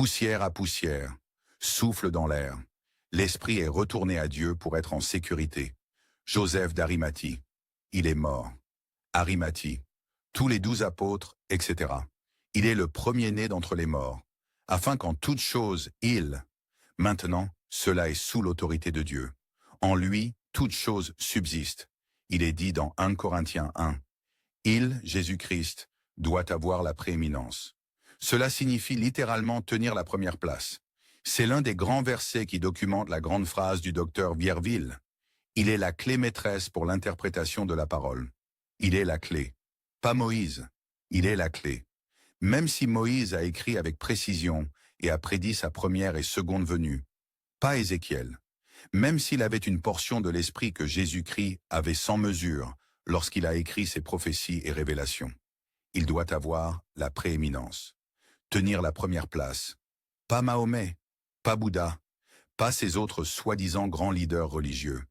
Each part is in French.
poussière à poussière, souffle dans l'air. L'esprit est retourné à Dieu pour être en sécurité. Joseph d'Arimathie, il est mort. Arimathie, tous les 12 apôtres, etc. Il est le premier-né d'entre les morts, afin qu'en toute chose, maintenant, cela est sous l'autorité de Dieu. En lui, toute chose subsiste. Il est dit dans 1 Corinthiens 1. Il, Jésus-Christ, doit avoir la prééminence. Cela signifie littéralement tenir la première place. C'est l'un des grands versets qui documente la grande phrase du docteur Vierville. Il est la clé maîtresse pour l'interprétation de la parole. Il est la clé. Pas Moïse. Il est la clé. Même si Moïse a écrit avec précision et a prédit sa première et seconde venue, pas Ézéchiel. Même s'il avait une portion de l'esprit que Jésus-Christ avait sans mesure lorsqu'il a écrit ses prophéties et révélations. Il doit avoir la prééminence. Tenir la première place. Pas Mahomet, pas Bouddha, pas ces autres soi-disant grands leaders religieux.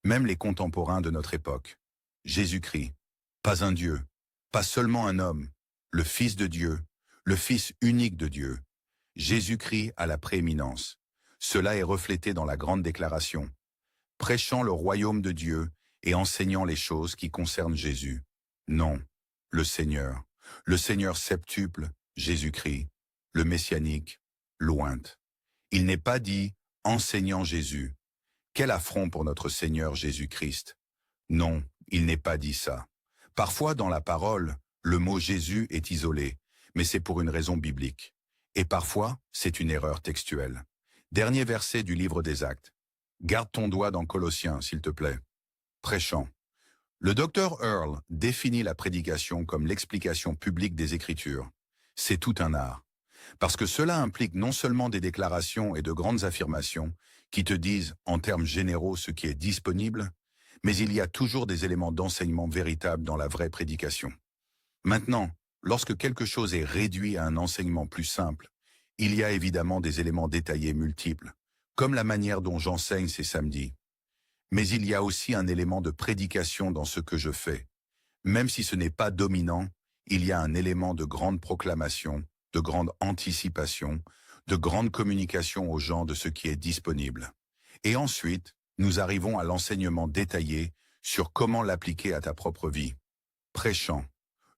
Même les contemporains de notre époque. Jésus-Christ, pas un Dieu, pas seulement un homme, le Fils de Dieu, le Fils unique de Dieu. Jésus-Christ a la prééminence. Cela est reflété dans la grande déclaration. Prêchant le royaume de Dieu et enseignant les choses qui concernent Jésus. Non, le Seigneur septuple, Jésus-Christ, le messianique, l'ointe. Il n'est pas dit « enseignant Jésus ». Quel affront pour notre Seigneur Jésus-Christ. Non, il n'est pas dit ça. Parfois dans la parole, le mot Jésus est isolé, mais c'est pour une raison biblique. Et parfois, c'est une erreur textuelle. Dernier verset du livre des Actes. Garde ton doigt dans Colossiens, s'il te plaît. Prêchant. Le docteur Earl définit la prédication comme l'explication publique des Écritures. C'est tout un art. Parce que cela implique non seulement des déclarations et de grandes affirmations qui te disent en termes généraux ce qui est disponible, mais il y a toujours des éléments d'enseignement véritables dans la vraie prédication. Maintenant, lorsque quelque chose est réduit à un enseignement plus simple, il y a évidemment des éléments détaillés multiples, comme la manière dont j'enseigne ces samedis. Mais il y a aussi un élément de prédication dans ce que je fais. Même si ce n'est pas dominant, il y a un élément de grande proclamation, de grande anticipation, de grande communication aux gens de ce qui est disponible. Et ensuite, nous arrivons à l'enseignement détaillé sur comment l'appliquer à ta propre vie. Prêchant,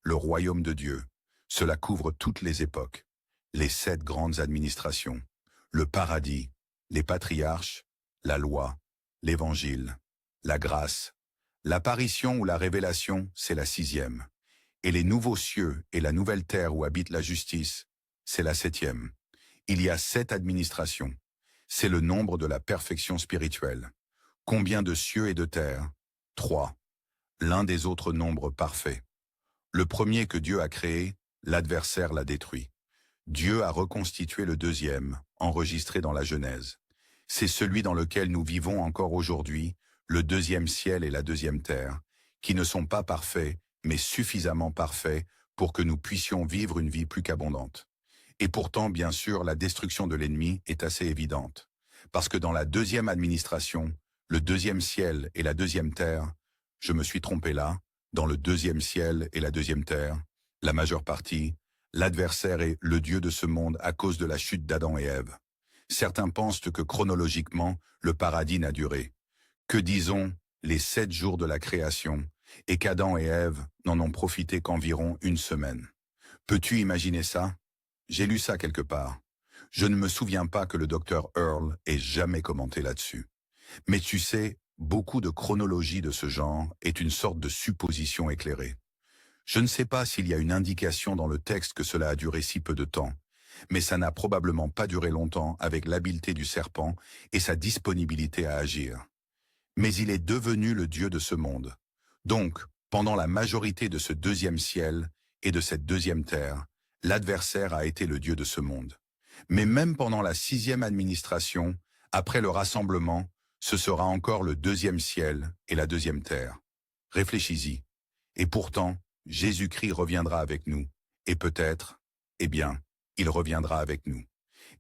le royaume de Dieu, cela couvre toutes les époques, les 7 grandes administrations, le paradis, les patriarches, la loi, l'évangile, la grâce, l'apparition ou la révélation, c'est la 6e, et les nouveaux cieux et la nouvelle terre où habite la justice, c'est la 7e. Il y a 7 administrations. C'est le nombre de la perfection spirituelle. Combien de cieux et de terre? 3. L'un des autres nombres parfaits. Le premier que Dieu a créé, l'adversaire l'a détruit. Dieu a reconstitué le 2e, enregistré dans la Genèse. C'est celui dans lequel nous vivons encore aujourd'hui, le 2e ciel et la 2e terre, qui ne sont pas parfaits, mais suffisamment parfaits pour que nous puissions vivre une vie plus qu'abondante. Et pourtant, bien sûr, la destruction de l'ennemi est assez évidente. Parce que dans la 2e administration, le 2e ciel et la 2e terre, je me suis trompé là, dans le 2e ciel et la 2e terre, la majeure partie, l'adversaire est le Dieu de ce monde à cause de la chute d'Adam et Ève. Certains pensent que chronologiquement, le paradis n'a duré que, disons, les 7 jours de la création, et qu'Adam et Ève n'en ont profité qu'environ 1 semaine. Peux-tu imaginer ça? J'ai lu ça quelque part. Je ne me souviens pas que le docteur Earl ait jamais commenté là-dessus. Mais tu sais, beaucoup de chronologie de ce genre est une sorte de supposition éclairée. Je ne sais pas s'il y a une indication dans le texte que cela a duré si peu de temps, mais ça n'a probablement pas duré longtemps avec l'habileté du serpent et sa disponibilité à agir. Mais il est devenu le Dieu de ce monde. Donc, pendant la majorité de ce 2e ciel et de cette 2e terre, l'adversaire a été le Dieu de ce monde. Mais même pendant la 6e administration, après le rassemblement, ce sera encore le 2e ciel et la 2e terre. Réfléchis-y. Et pourtant, Jésus-Christ reviendra avec nous. Et peut-être, il reviendra avec nous.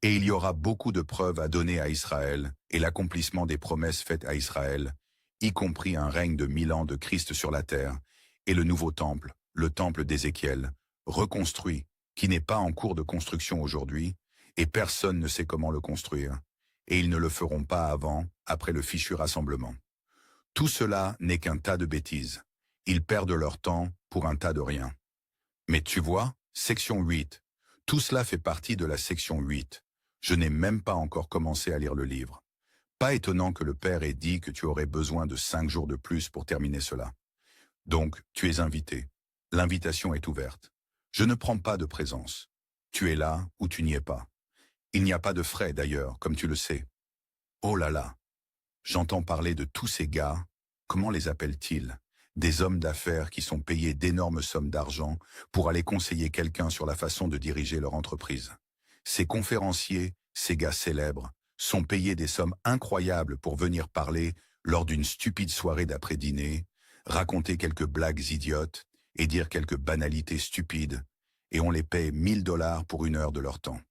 Et il y aura beaucoup de preuves à donner à Israël et l'accomplissement des promesses faites à Israël, y compris un règne de 1000 ans de Christ sur la terre, et le nouveau temple, le temple d'Ézéchiel, reconstruit, qui n'est pas en cours de construction aujourd'hui, et personne ne sait comment le construire, et ils ne le feront pas après le fichu rassemblement. Tout cela n'est qu'un tas de bêtises. Ils perdent leur temps pour un tas de rien. Mais tu vois, section 8. Tout cela fait partie de la section 8. Je n'ai même pas encore commencé à lire le livre. Pas étonnant que le père ait dit que tu aurais besoin de 5 jours de plus pour terminer cela. Donc, tu es invité. L'invitation est ouverte. Je ne prends pas de présence. Tu es là ou tu n'y es pas. Il n'y a pas de frais d'ailleurs, comme tu le sais. Oh là là, j'entends parler de tous ces gars, comment les appellent-ils? Des hommes d'affaires qui sont payés d'énormes sommes d'argent pour aller conseiller quelqu'un sur la façon de diriger leur entreprise. Ces conférenciers, ces gars célèbres, sont payés des sommes incroyables pour venir parler lors d'une stupide soirée d'après-dîner, raconter quelques blagues idiotes et dire quelques banalités stupides, et on les paye 1000 $ pour 1 heure de leur temps.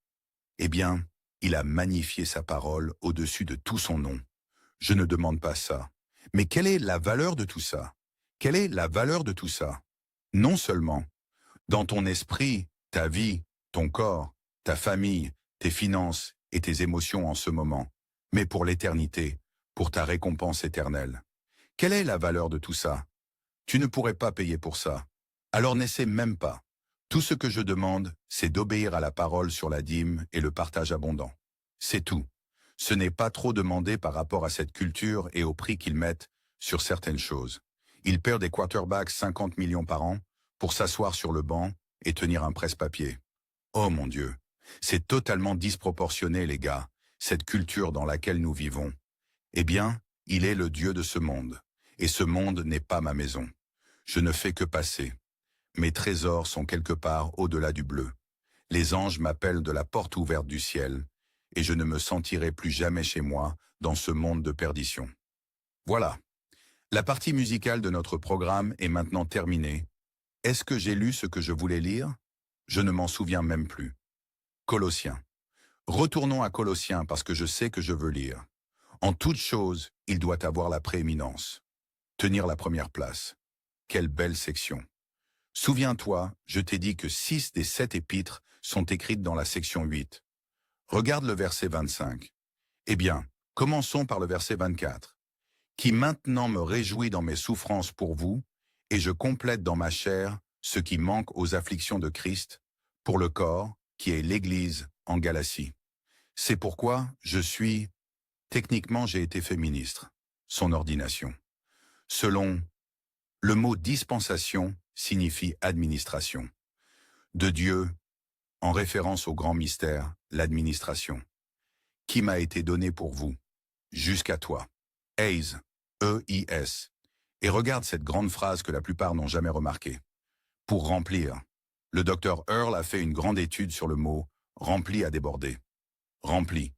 Eh bien, il a magnifié sa parole au-dessus de tout son nom. Je ne demande pas ça. Mais quelle est la valeur de tout ça? Quelle est la valeur de tout ça? Non seulement dans ton esprit, ta vie, ton corps, ta famille, tes finances et tes émotions en ce moment, mais pour l'éternité, pour ta récompense éternelle. Quelle est la valeur de tout ça? Tu ne pourrais pas payer pour ça. Alors n'essaie même pas. Tout ce que je demande, c'est d'obéir à la parole sur la dîme et le partage abondant. C'est tout. Ce n'est pas trop demandé par rapport à cette culture et au prix qu'ils mettent sur certaines choses. Ils perdent des quarterbacks 50 millions par an pour s'asseoir sur le banc et tenir un presse-papier. Oh mon Dieu, c'est totalement disproportionné les gars, cette culture dans laquelle nous vivons. Eh bien, il est le Dieu de ce monde, et ce monde n'est pas ma maison. Je ne fais que passer. Mes trésors sont quelque part au-delà du bleu. Les anges m'appellent de la porte ouverte du ciel, et je ne me sentirai plus jamais chez moi dans ce monde de perdition. Voilà. La partie musicale de notre programme est maintenant terminée. Est-ce que j'ai lu ce que je voulais lire? Je ne m'en souviens même plus. Colossiens. Retournons à Colossiens parce que je sais que je veux lire. En toute chose, il doit avoir la prééminence. Tenir la première place. Quelle belle section. Souviens-toi, je t'ai dit que 6 des 7 épîtres sont écrites dans la section 8. Regarde le verset 25. Eh bien, commençons par le verset 24. Qui maintenant me réjouit dans mes souffrances pour vous, et je complète dans ma chair ce qui manque aux afflictions de Christ, pour le corps, qui est l'Église en Galatie. C'est pourquoi techniquement j'ai été fait ministre, son ordination. Selon le mot dispensation signifie administration. De Dieu, en référence au grand mystère, l'administration, qui m'a été donné pour vous, jusqu'à toi. Eis, E-I-S. Et regarde cette grande phrase que la plupart n'ont jamais remarquée. Pour remplir. Le docteur Earl a fait une grande étude sur le mot « rempli à déborder ». Rempli.